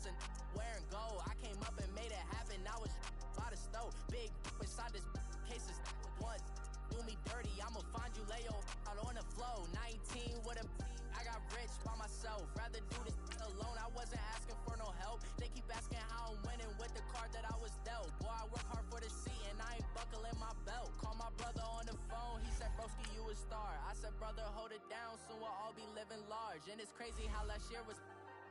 a wearing gold. I came up and made it happen. I was by the stove. Big inside this cases one. Do me dirty, I'ma find you, lay your out on the flow. 19 with a I got rich by myself. Rather do this alone. I wasn't asking for no help. They keep asking how I'm winning with the card that I was dealt. Boy, I work hard for the seat and I ain't buckling my belt. Call my brother on the phone. He said, broski, you a star. I said, brother, hold it down. Soon we'll all be living large. And it's crazy how last year was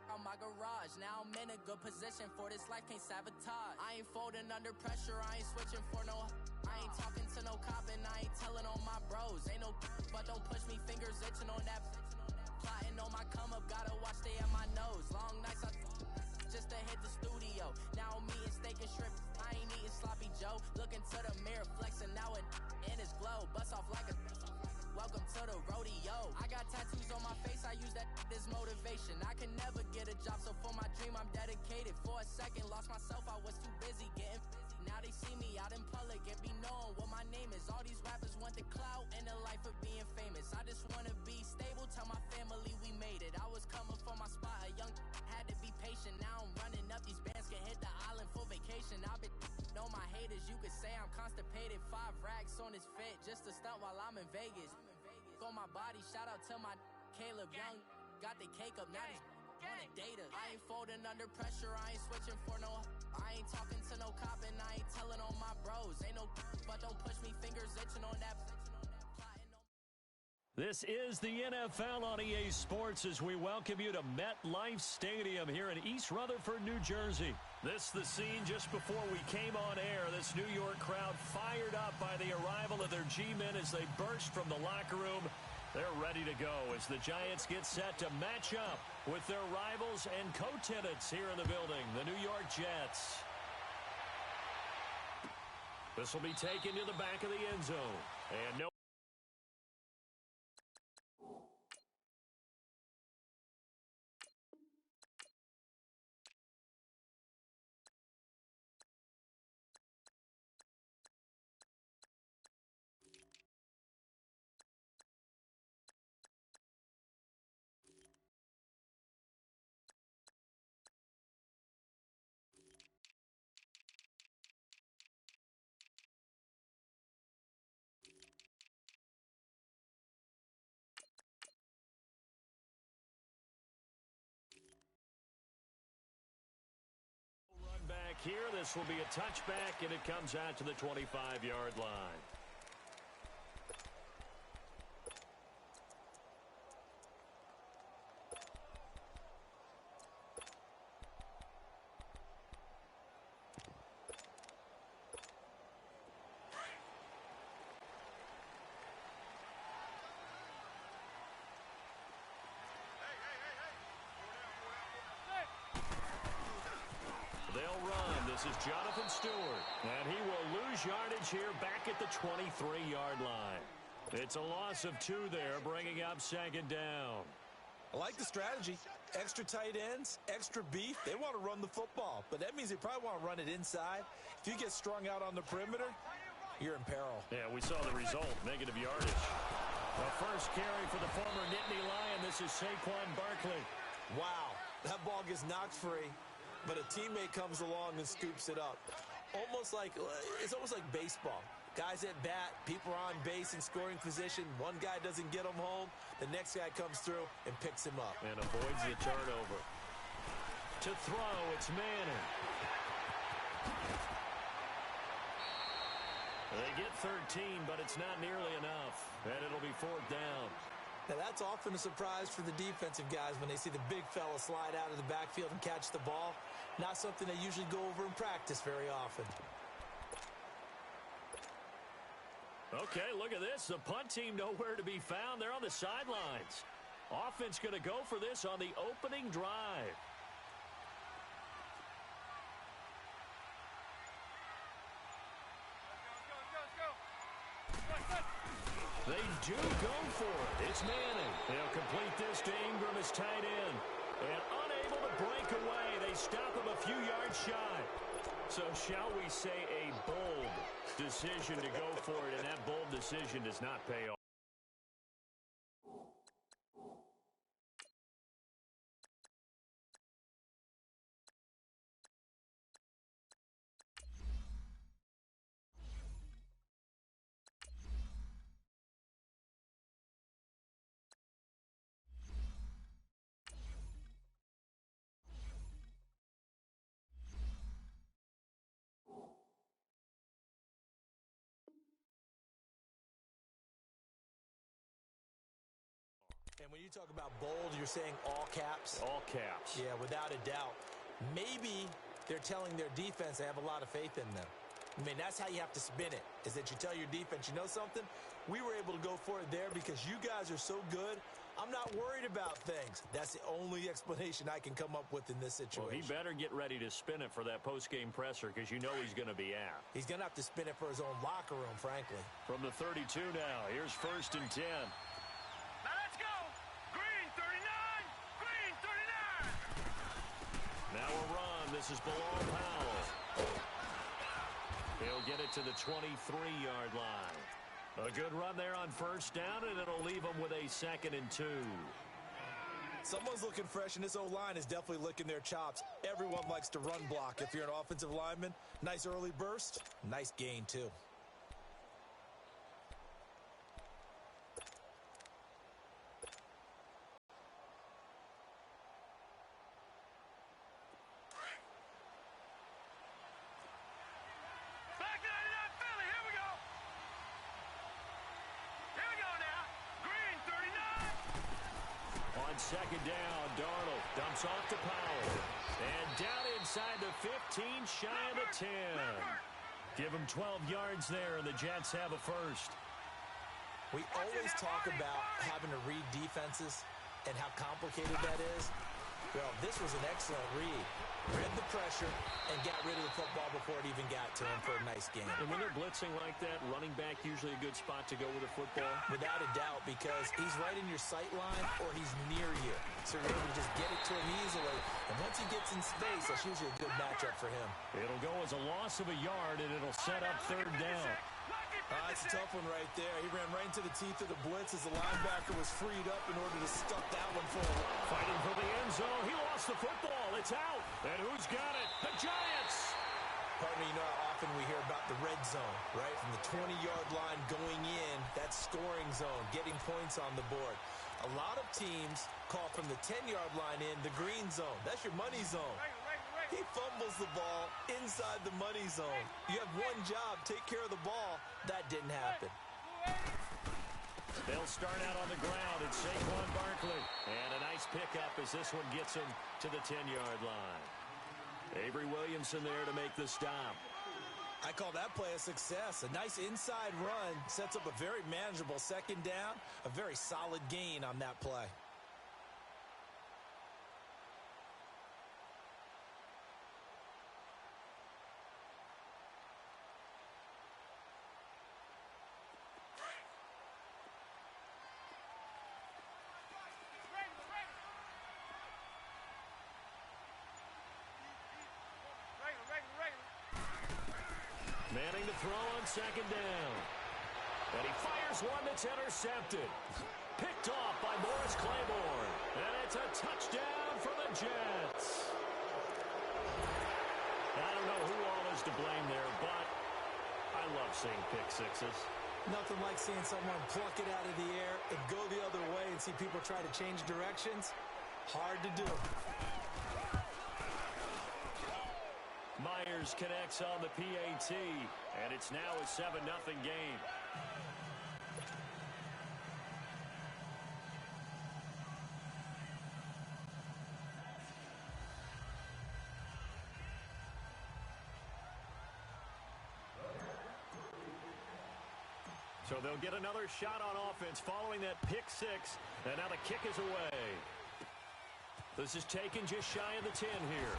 on my garage. Now I'm in a good position for this life, can't sabotage. I ain't folding under pressure, I ain't switching for no. I ain't talking to no cop and I ain't telling on my bros. Ain't no but don't push me, fingers itching on that. Plotting on my come up, gotta watch stay at my nose. Long nights I just to hit the studio. Now I'm eating steak and shrimp, I ain't eating sloppy Joe. Looking to the mirror, flexing now and in his glow. Bust off like a welcome to the rodeo. I got tattoos on my face, I use that as motivation. I can never get a job, so for my dream I'm dedicated. For a second, lost myself, I was too busy getting busy. Now they see me out in public and be knowing what my name is. All these rappers want the clout and the life of being famous. I just wanna be stable, tell my family we made it. I was coming for my spot, a young had to be patient. Now I'm running up, these bands can hit the island for vacation. I've been know my haters, you could say I'm constipated. 5 racks on his fit, just to stunt while I'm in Vegas. On my body, shout out to my Caleb Young. Got the cake up, now he's on the data. I ain't folding under pressure, I ain't switching for no. I ain't talking to no cop and I ain't telling on my bros. Ain't no but don't push me, fingers itching on that. This is the NFL on EA Sports as we welcome you to MetLife Stadium here in East Rutherford, New Jersey. This is the scene just before we came on air. This New York crowd fired up by the arrival of their G-men as they burst from the locker room. They're ready to go as the Giants get set to match up with their rivals and co-tenants here in the building, the New York Jets. This will be taken to the back of the end zone. And no. Back here, this will be a touchback, and it comes out to the 25-yard line. They'll run. This is Jonathan Stewart. And he will lose yardage here back at the 23-yard line. It's a loss of 2 there, bringing up second down. I like the strategy. Extra tight ends, extra beef. They want to run the football, but that means they probably want to run it inside. If you get strung out on the perimeter, you're in peril. Yeah, we saw the result, negative yardage. The first carry for the former Nittany Lion. This is Saquon Barkley. Wow, that ball gets knocked free, but a teammate comes along and scoops it up. It's almost like baseball. Guys at bat, people are on base in scoring position. One guy doesn't get him home. The next guy comes through and picks him up. And avoids the turnover. To throw, it's Manning. They get 13, but it's not nearly enough. And it'll be 4th down. Now, that's often a surprise for the defensive guys when they see the big fella slide out of the backfield and catch the ball. Not something they usually go over in practice very often. Okay, look at this. The punt team nowhere to be found. They're on the sidelines. Offense going to go for this on the opening drive. They do go for it. It's Manning. They'll complete this to Ingram as tight end. And unable to break away, they stop him a few yards shy. So shall we say a bold decision to go for it, and that bold decision does not pay off. And when you talk about bold, you're saying all caps? All caps. Yeah, without a doubt. Maybe they're telling their defense they have a lot of faith in them. I mean, that's how you have to spin it, is that you tell your defense, you know something? We were able to go for it there because you guys are so good. I'm not worried about things. That's the only explanation I can come up with in this situation. Well, he better get ready to spin it for that post-game presser because you know he's going to be out. He's going to have to spin it for his own locker room, frankly. From the 32 now, here's 1st and 10. Now let's go. Green 39. Green 39. Now a run. This is Bilal Powell. He'll get it to the 23-yard line. A good run there on 1st down, and it'll leave him with a 2nd and 2. Someone's looking fresh, and this O-line is definitely licking their chops. Everyone likes to run block. If you're an offensive lineman, nice early burst, nice gain, too. Back 99 Philly. Here we go. Here we go now. Green 39. On 2nd down, Darnold dumps off to Powell. And down inside the 15, shy of the 10. Give him 12 yards there, and the Jets have a first. We always talk about having to read defenses and how complicated that is. Well, this was an excellent read. Read the pressure and got rid of the football before it even got to him for a nice game. And when they're blitzing like that, running back usually a good spot to go with a football. Without a doubt, because he's right in your sight line or he's near you. So you're able to just get it to him easily. And once he gets in space, that's usually a good matchup for him. It'll go as a loss of a yard, and it'll set up 3rd down. It's a tough one right there. He ran right into the teeth of the blitz as the linebacker was freed up in order to stuff that one for him. Fighting for the end zone. He lost the football. It's out. And who's got it? The Giants. Partner, you know how often we hear about the red zone, right? From the 20-yard line going in, that's scoring zone, getting points on the board. A lot of teams call from the 10-yard line in the green zone. That's your money zone. He fumbles the ball inside the money zone. You have one job, take care of the ball. That didn't happen. They'll start out on the ground. It's Saquon Barkley. And a nice pickup as this one gets him to the 10-yard line. Avery Williamson there to make the stop. I call that play a success. A nice inside run sets up a very manageable 2nd down. A very solid gain on that play. Manning to throw on 2nd down. And he fires one that's intercepted. Picked off by Morris Claiborne. And it's a touchdown for the Jets. I don't know who all is to blame there, but I love seeing pick sixes. Nothing like seeing someone pluck it out of the air and go the other way and see people try to change directions. Hard to do. Myers connects on the PAT, and it's now a 7-0 game. So they'll get another shot on offense following that pick six, and now the kick is away. This is taken just shy of the 10 here.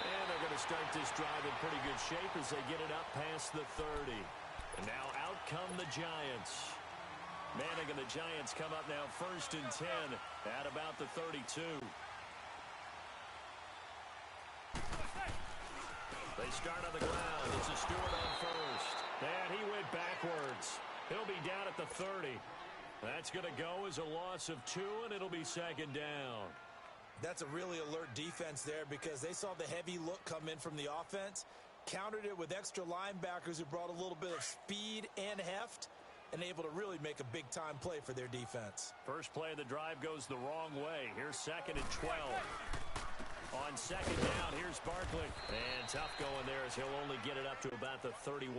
And they're going to start this drive in pretty good shape as they get it up past the 30. And now out come the Giants. Manning and the Giants come up now 1st and 10 at about the 32. They start on the ground. It's a Stewart on 1st. And he went backwards. He'll be down at the 30. That's going to go as a loss of 2, and it'll be 2nd down. That's a really alert defense there because they saw the heavy look come in from the offense, countered it with extra linebackers who brought a little bit of speed and heft, and able to really make a big-time play for their defense. First play of the drive goes the wrong way. Here's 2nd and 12. On 2nd down, here's Barkley. And tough going there as he'll only get it up to about the 31.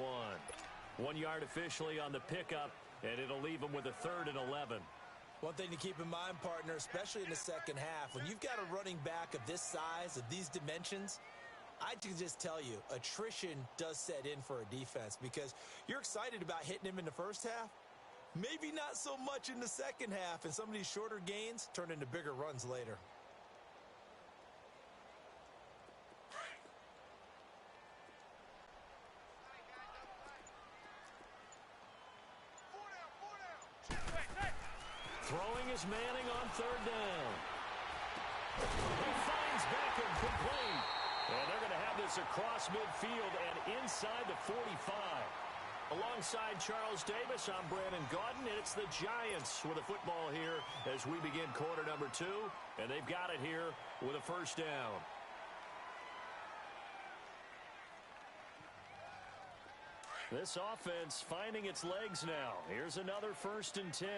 1 yard officially on the pickup, and it'll leave him with a 3rd and 11. One thing to keep in mind, partner, especially in the second half, when you've got a running back of this size, of these dimensions, I can just tell you, attrition does set in for a defense because you're excited about hitting him in the first half. Maybe not so much in the second half, and some of these shorter gains turn into bigger runs later. Throwing is Manning on third down. He finds Beckham complete. And they're going to have this across midfield and inside the 45. Alongside Charles Davis, I'm Brandon Gaudin, and it's the Giants with a football here as we begin quarter number 2. And they've got it here with a first down. This offense finding its legs now. Here's another 1st and 10.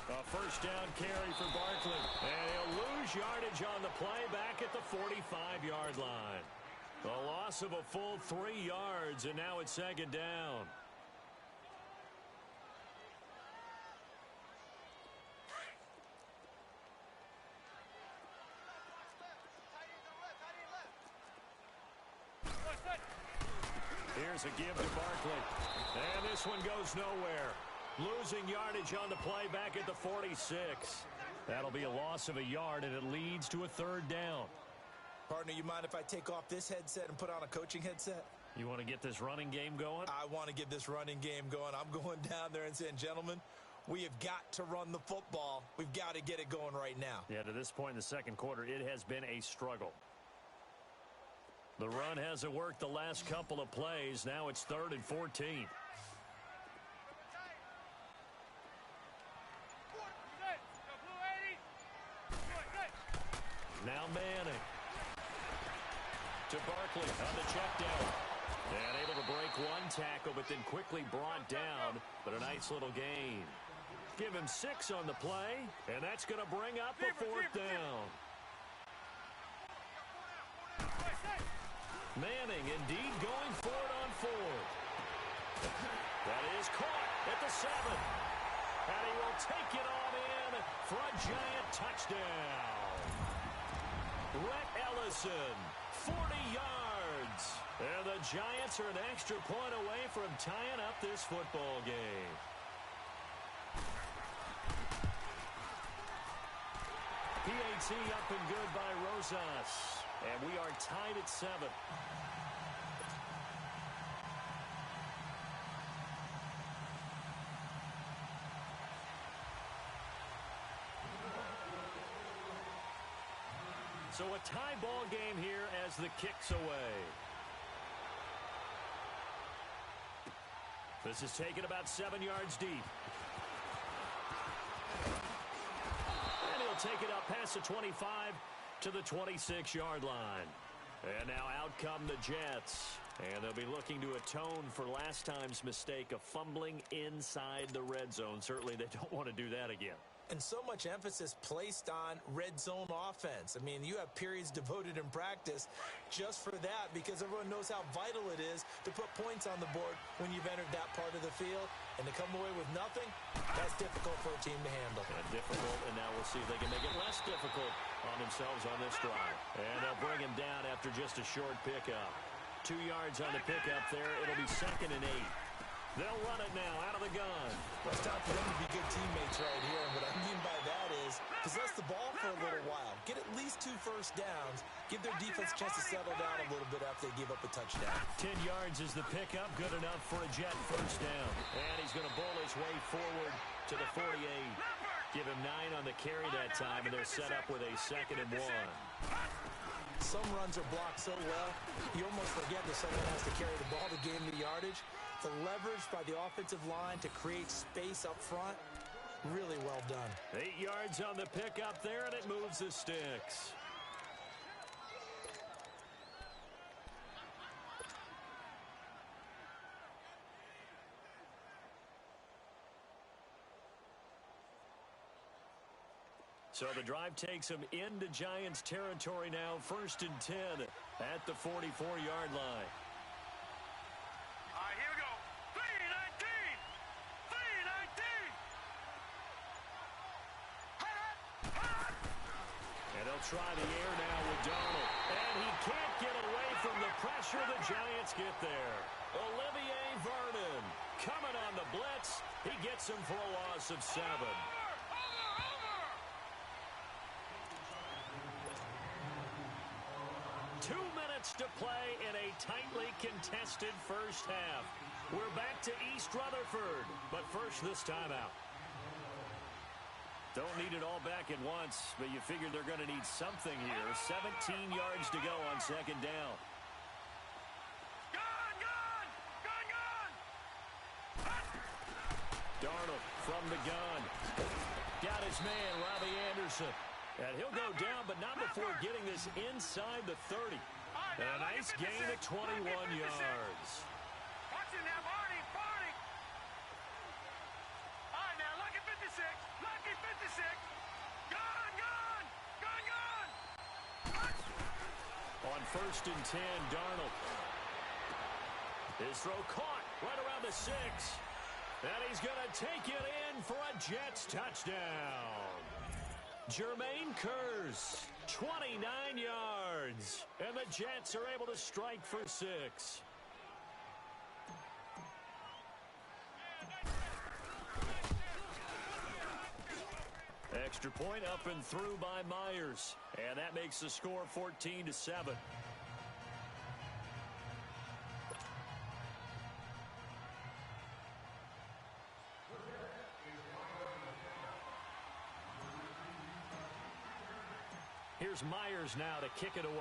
A first down carry for Barkley. And he'll lose yardage on the play back at the 45-yard line. A loss of a full 3 yards, and now it's 2nd down. Here's a give to Barkley. And this one goes nowhere. Losing yardage on the play back at the 46. That'll be a loss of a yard, and it leads to a 3rd down. Partner, you mind if I take off this headset and put on a coaching headset? You want to get this running game going? I want to get this running game going. I'm going down there and saying, gentlemen, we have got to run the football. We've got to get it going right now. Yeah, to this point in the second quarter, it has been a struggle. The run hasn't worked the last couple of plays. Now it's 3rd and 14. Now Manning. To Barkley on the check down. And able to break one tackle, but then quickly brought down. But a nice little gain. Give him 6 on the play, and that's going to bring up a 4th down. Manning indeed going for it on 4th. That is caught at the 7. And he will take it on in for a Giant touchdown. Rhett Ellison, 40 yards. And the Giants are an extra point away from tying up this football game. PAT up and good by Rosas. And we are tied at 7. So a tie ball game here as the kick's away. This is taken about 7 yards deep. And he'll take it up past the 25 to the 26-yard line. And now out come the Jets. And they'll be looking to atone for last time's mistake of fumbling inside the red zone. Certainly they don't want to do that again. And so much emphasis placed on red zone offense. I mean, you have periods devoted in practice just for that because everyone knows how vital it is to put points on the board when you've entered that part of the field. And to come away with nothing, that's difficult for a team to handle. And difficult, and now we'll see if they can make it less difficult on themselves on this drive. And they'll bring him down after just a short pickup. 2 yards on the pickup there. It'll be 2nd and 8. They'll run it now out of the gun. Well, it's time for them to be good teammates right here. And what I mean by that is possess the ball for a little while. Get at least 2 first downs. Give their defense a chance to settle down a little bit after they give up a touchdown. 10 yards is the pickup. Good enough for a Jet first down. And he's going to bowl his way forward to the 48. Give him 9 on the carry that time, and they're set up with a 2nd and 1. Some runs are blocked so well, you almost forget that someone has to carry the ball to gain the yardage. The leverage by the offensive line to create space up front, really well done. 8 yards on the pickup there, and it moves the sticks. So the drive takes them into Giants territory now. 1st and 10 at the 44-yard line. All right, here we go. They'll try the air now with Darnold. And he can't get away from the pressure. The Giants get there. Olivier Vernon coming on the blitz. He gets him for a loss of 7. 2 minutes to play in a tightly contested first half. We're back to East Rutherford, but first this timeout. Don't need it all back at once, but you figure they're going to need something here. 17 yards to go on second down. Darnold from the gun. Got his man, Robbie Anderson. And he'll go down, but not before getting this inside the 30. And a nice gain of 21 yards. Watch it now, Barney. All right, now, lucky 56. Lucky 56. Gun. On first and 10, Darnold. His throw caught right around the 6. And he's going to take it in for a Jets touchdown. Jermaine Kearse, 29 yards. And the Jets are able to strike for 6. Extra point up and through by Myers. And that makes the score 14-7. Here's Myers now to kick it away.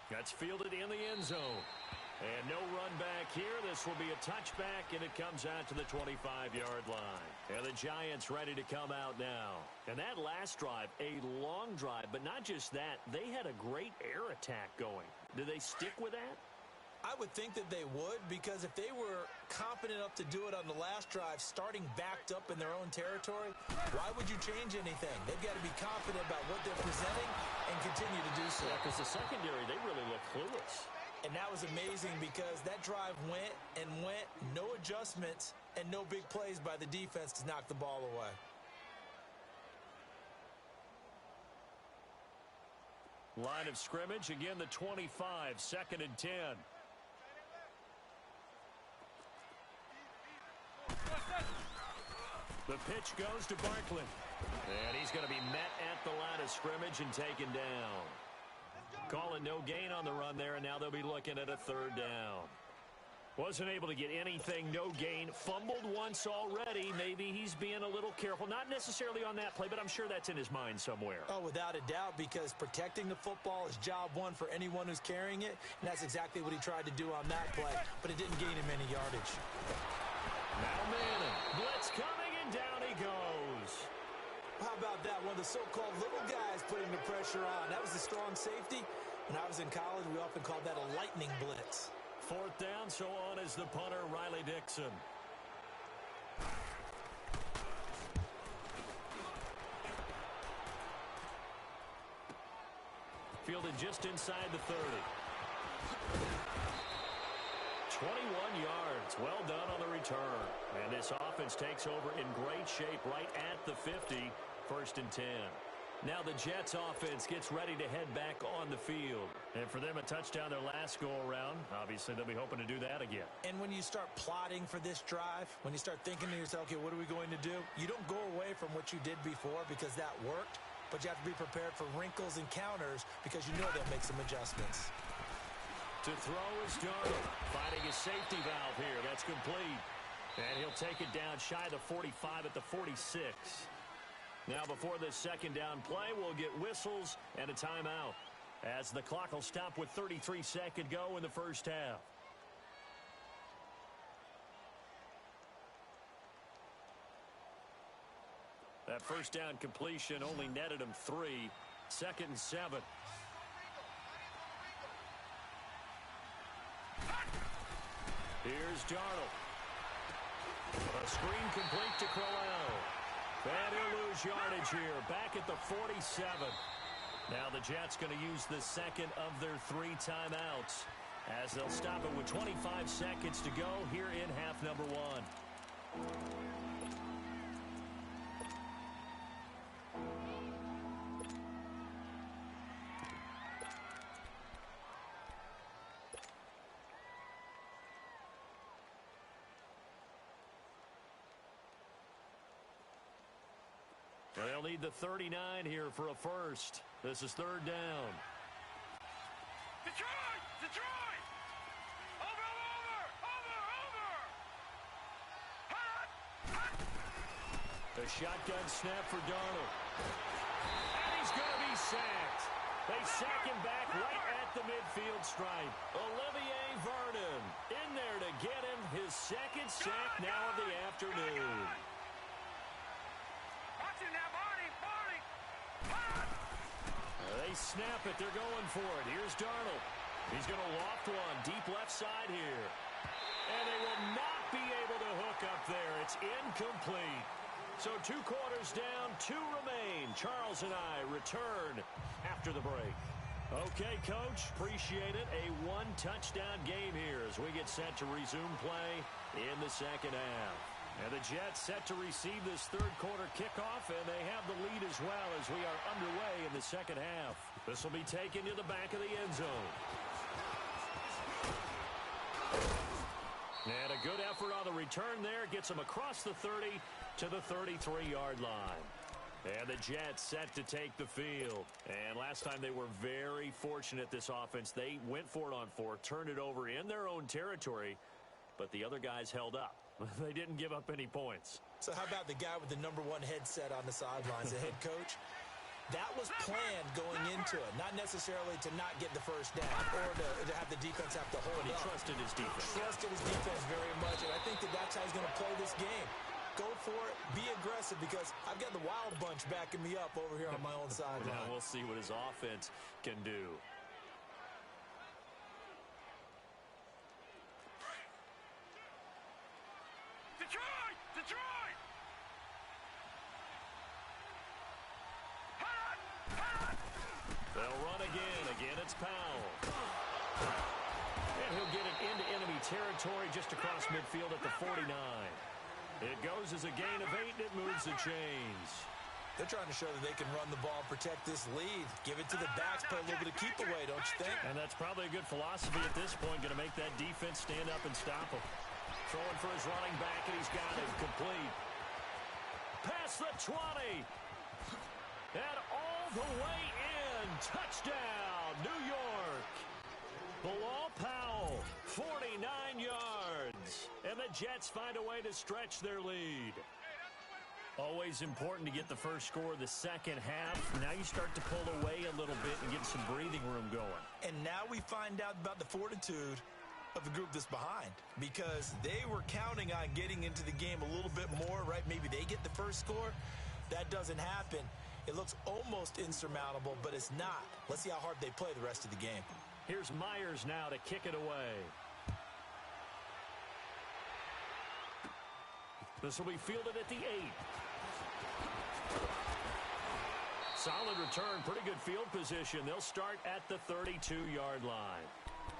That's fielded in the end zone. And no run back here. This will be a touchback, and it comes out to the 25-yard line. And the Giants ready to come out now. And that last drive, a long drive, but not just that. They had a great air attack going. Do they stick with that? I would think that they would, because if they were confident enough to do it on the last drive, starting backed up in their own territory, why would you change anything? They've got to be confident about what they're presenting and continue to do so. Yeah, because the secondary, they really look clueless. And that was amazing because that drive went, no adjustments, and no big plays by the defense to knock the ball away. Line of scrimmage, again the 25, 2nd and 10. The pitch goes to Barkley. And he's going to be met at the line of scrimmage and taken down. Calling no gain on the run there, and now they'll be looking at a 3rd down. Wasn't able to get anything, no gain. Fumbled once already. Maybe he's being a little careful. Not necessarily on that play, but I'm sure that's in his mind somewhere. Oh, without a doubt, because protecting the football is job one for anyone who's carrying it, and that's exactly what he tried to do on that play, but it didn't gain him any yardage. Now Manning. Blitz coming, and down he goes. How about that? One of the so-called little guys putting the pressure on. That was the strong safety. When I was in college, we often called that a lightning blitz. 4th down, so on is the punter, Riley Dixon. Fielded just inside the 30. 21 yards. Well done on the return. And this offense takes over in great shape right at the 50. 1st and 10. Now the Jets offense gets ready to head back on the field. And for them, a touchdown their last go-around. Obviously, they'll be hoping to do that again. And when you start plotting for this drive, when you start thinking to yourself, okay, what are we going to do? You don't go away from what you did before because that worked, but you have to be prepared for wrinkles and counters because you know they'll make some adjustments. To throw is Darnold, finding his safety valve here. That's complete. And he'll take it down shy of the 45 at the 46. Now, before this 2nd down play, we'll get whistles and a timeout, as the clock will stop with 33 seconds to go in the first half. That first down completion only netted him 3. 2nd and 7. Here's Darnold. A screen complete to Crowell. And he'll lose yardage here, back at the 47. Now the Jets going to use the 2nd of their 3 timeouts, as they'll stop it with 25 seconds to go here in half number 1. They'll need the 39 here for a first. This is third down. Detroit! Detroit! Over! Hot! Hot! The shotgun snap for Darnold. And he's going to be sacked. They sack him back right at the midfield stripe. Olivier Vernon in there to get him his second sack now of the afternoon. Watch it now, Barney! They snap it. They're going for it. Here's Darnold. He's going to loft one deep left side here. And they will not be able to hook up there. It's incomplete. So 2 quarters down, 2 remain. Charles and I return after the break. Okay, Coach, appreciate it. A 1-touchdown game here as we get set to resume play in the second half. And the Jets set to receive this third quarter kickoff, and they have the lead as well as we are underway in the second half. This will be taken to the back of the end zone. And a good effort on the return there. Gets them across the 30 to the 33-yard line. And the Jets set to take the field. And last time they were very fortunate, this offense. They went for it on 4, turned it over in their own territory, but the other guys held up. They didn't give up any points. So how about the guy with the number 1 headset on the sidelines, the head coach? That was planned going into it, not necessarily to not get the first down or to have the defense have to hold He up. trusted his defense. Trusted his defense very much, and I think that's how he's going to play this game. Go for it, be aggressive, because I've got the Wild Bunch backing me up over here on my own sideline. Now we'll see what his offense can do. Detroit! Detroit! Hot! Hot! They'll run again. Again, it's Powell. And he'll get it into enemy territory just across midfield at the 49. It goes as a gain of 8, and it moves the chains. They're trying to show that they can run the ball, protect this lead, give it to the backs, play a little bit of keep away, don't you think? And that's probably a good philosophy at this point, going to make that defense stand up and stop him. Throwing for his running back, and he's got it complete. Past the 20. And all the way in. Touchdown, New York. Bilal Powell, 49 yards. And the Jets find a way to stretch their lead. Always important to get the first score of the second half. Now you start to pull away a little bit and get some breathing room going. And now we find out about the fortitude of the group that's behind, because they were counting on getting into the game a little bit more, right? Maybe they get the first score. That doesn't happen. It looks almost insurmountable, but it's not. Let's see how hard they play the rest of the game. Here's Myers now to kick it away. This will be fielded at the 8. Solid return, pretty good field position. They'll start at the 32-yard line.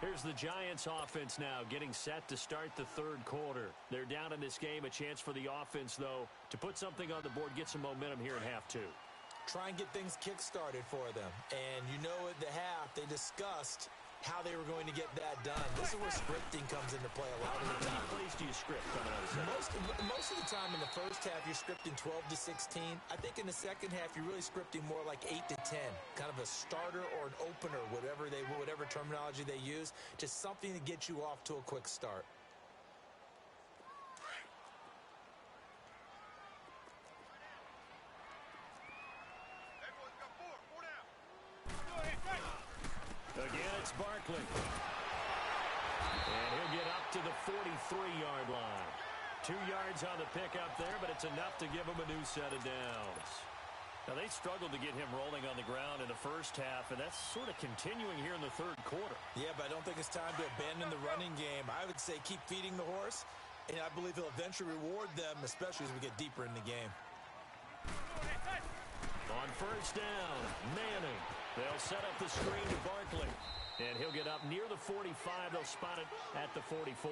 Here's the Giants offense now getting set to start the third quarter. They're down in this game. A chance for the offense, though, to put something on the board, get some momentum here in half 2. Try and get things kick-started for them. And you know at the half, they discussed how they were going to get that done. This is where scripting comes into play a lot of the time. How many plays do you script coming out of the second? Most of the time in the first half, you're scripting 12 to 16. I think in the second half, you're really scripting more like 8 to 10. Kind of a starter or an opener, whatever terminology they use. Just something to get you off to a quick start. Again, it's Barkley. And he'll get up to the 43-yard line. 2 yards on the pickup there, but it's enough to give him a new set of downs. Now, they struggled to get him rolling on the ground in the first half, and that's sort of continuing here in the third quarter. Yeah, but I don't think it's time to abandon the running game. I would say keep feeding the horse, and I believe he'll eventually reward them, especially as we get deeper in the game. On first down, Manning. They'll set up the screen to Barkley. And he'll get up near the 45. They'll spot it at the 44.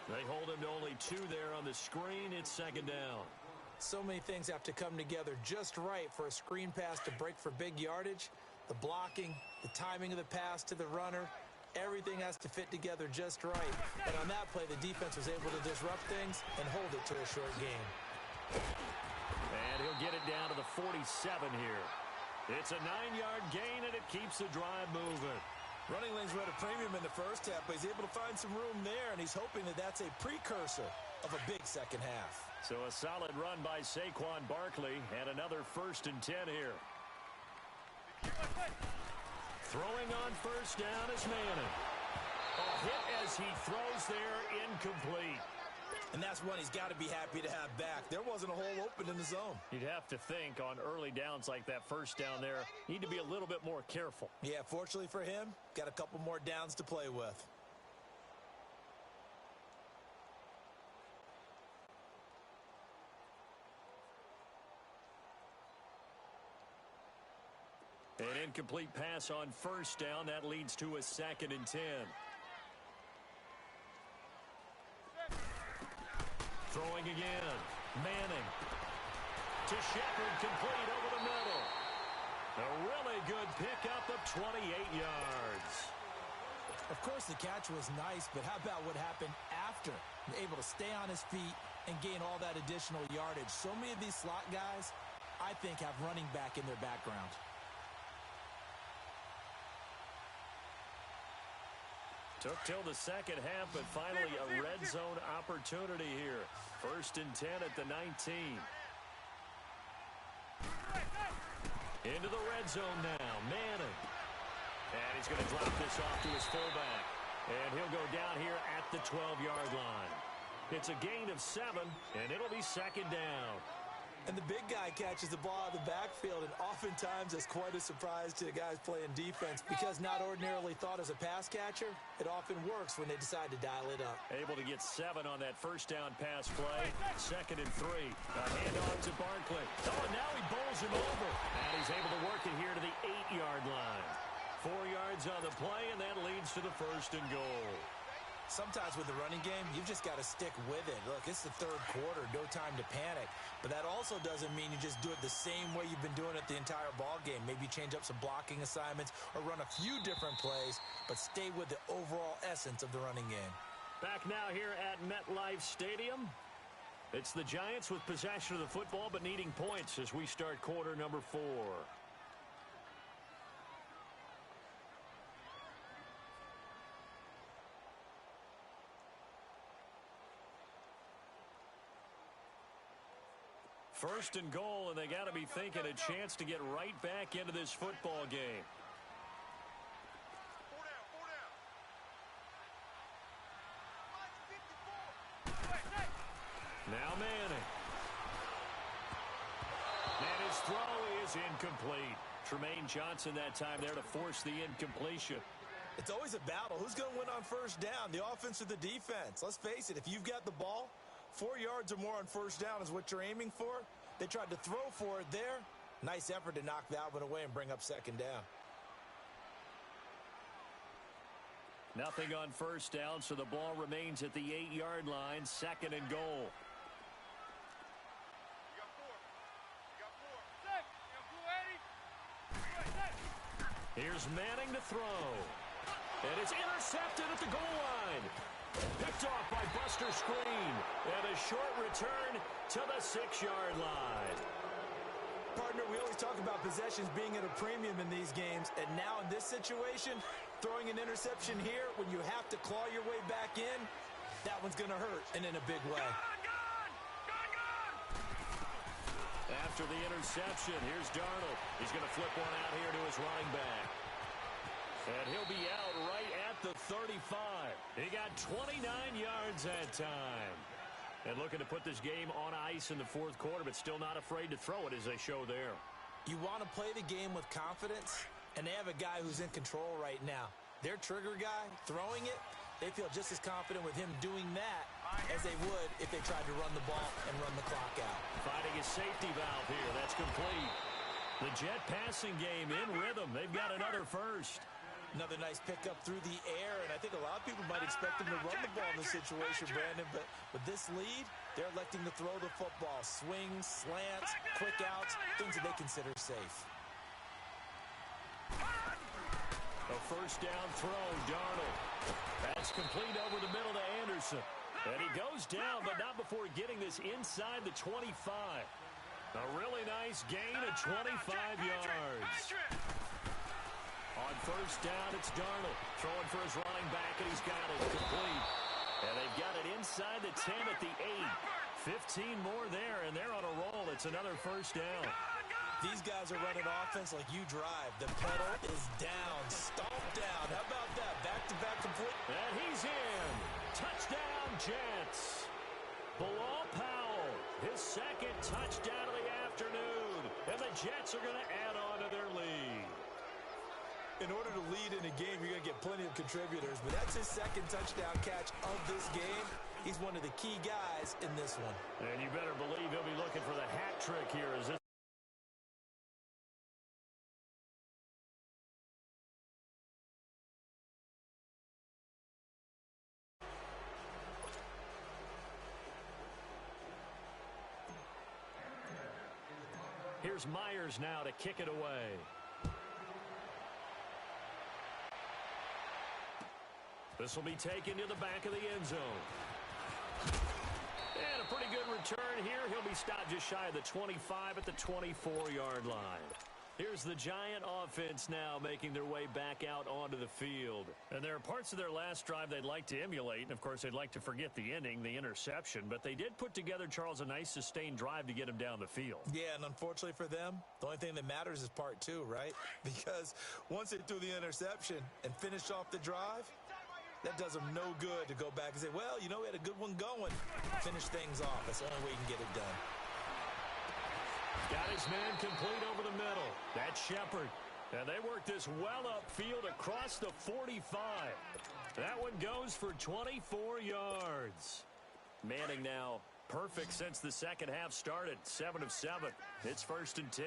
They hold him to only 2 there on the screen. It's second down. So many things have to come together just right for a screen pass to break for big yardage. The blocking, the timing of the pass to the runner, everything has to fit together just right. And on that play, the defense was able to disrupt things and hold it to a short game. And he'll get it down to the 47 here. It's a 9-yard gain, and it keeps the drive moving. Running lanes were at a premium in the first half, but he's able to find some room there, and he's hoping that that's a precursor of a big second half. So a solid run by Saquon Barkley, and another 1st and 10 here. Throwing on first down is Manning. A hit as he throws there, incomplete. And that's one he's got to be happy to have back. There wasn't a hole open in the zone. You'd have to think on early downs like that first down there, need to be a little bit more careful. Yeah, fortunately for him, got a couple more downs to play with. An incomplete pass on first down. That leads to a 2nd and 10. Throwing again. Manning. To Shepard, complete over the middle. A really good pickup of 28 yards. Of course, the catch was nice, but how about what happened after? Able to stay on his feet and gain all that additional yardage. So many of these slot guys, I think, have running back in their background. Took till the second half, but finally a red zone opportunity here. 1st and 10 at the 19. Into the red zone now. Manning. And he's going to drop this off to his fullback. And he'll go down here at the 12-yard line. It's a gain of 7, and it'll be 2nd down. And the big guy catches the ball out of the backfield, and oftentimes it's quite a surprise to the guys playing defense because not ordinarily thought as a pass catcher, it often works when they decide to dial it up. Able to get 7 on that first down pass play. 2nd and 3. A handoff to Barkley. Oh, and now he bowls him over. And he's able to work it here to the 8-yard line. 4 yards on the play, and that leads to the 1st and goal. Sometimes with the running game, you've just got to stick with it. Look, it's the 3rd quarter, no time to panic. But that also doesn't mean you just do it the same way you've been doing it the entire ball game. Maybe change up some blocking assignments or run a few different plays, but stay with the overall essence of the running game. Back now here at MetLife Stadium. It's the Giants with possession of the football, but needing points as we start quarter number 4. First and goal, and they got to be thinking a chance to get right back into this football game. Now Manning. And his throw is incomplete. Tremaine Johnson that time there to force the incompletion. It's always a battle. Who's going to win on first down, the offense or the defense? Let's face it, if you've got the ball, 4 yards or more on first down is what you're aiming for. They tried to throw for it there. Nice effort to knock that one away and bring up 2nd down. Nothing on first down, so the ball remains at the 8-yard line. 2nd and goal. Here's Manning to throw. And it's intercepted at the goal line. Picked off by Buster Screen. And a short return to the 6-yard line. Partner, we always talk about possessions being at a premium in these games. And now in this situation, throwing an interception here when you have to claw your way back in, that one's going to hurt, and in a big way. After the interception, here's Darnold. He's going to flip one out here to his running back. And he'll be out right at the 35. He got 29 yards that time. And looking to put this game on ice in the 4th quarter, but still not afraid to throw it as they show there. You want to play the game with confidence, and they have a guy who's in control right now. Their trigger guy, throwing it, they feel just as confident with him doing that as they would if they tried to run the ball and run the clock out. Finding a safety valve here. That's complete. The Jet passing game in rhythm. They've got another first. Another nice pickup through the air, and I think a lot of people might expect them to run the ball in this situation, Brandon, but with this lead, they're electing to throw the football. Swings, slants, quick outs, things that they consider safe. A first down throw, Darnold. That's complete over the middle to Anderson. And he goes down, but not before getting this inside the 25. A really nice gain of 25 yards. On first down, it's Darnold. Throwing for his running back, and he's got it complete. And they've got it inside the 10 at the 8. 15 more there, and they're on a roll. It's another first down. These guys are running offense like you drive. The pedal is down, stomped down. How about that? Back-to-back complete. And he's in. Touchdown, Jets. Bilal Powell, his second touchdown of the afternoon. And the Jets are going to add on to their lead. In order to lead in a game, you're going to get plenty of contributors. But that's his second touchdown catch of this game. He's one of the key guys in this one. And you better believe he'll be looking for the hat trick here as this. Here's Myers now to kick it away. This will be taken to the back of the end zone. And a pretty good return here. He'll be stopped just shy of the 25 at the 24-yard line. Here's the Giant offense now making their way back out onto the field. And there are parts of their last drive they'd like to emulate. And, of course, they'd like to forget the ending, the interception. But they did put together, Charles, a nice sustained drive to get him down the field. Yeah, and unfortunately for them, the only thing that matters is part two, right? Because once they threw the interception and finished off the drive, that does them no good to go back and say, well, you know, we had a good one going. Finish things off. That's the only way you can get it done. Got his man complete over the middle. That's Shepard. And they work this well upfield across the 45. That one goes for 24 yards. Manning now perfect since the second half started. 7 of 7. It's 1st and 10.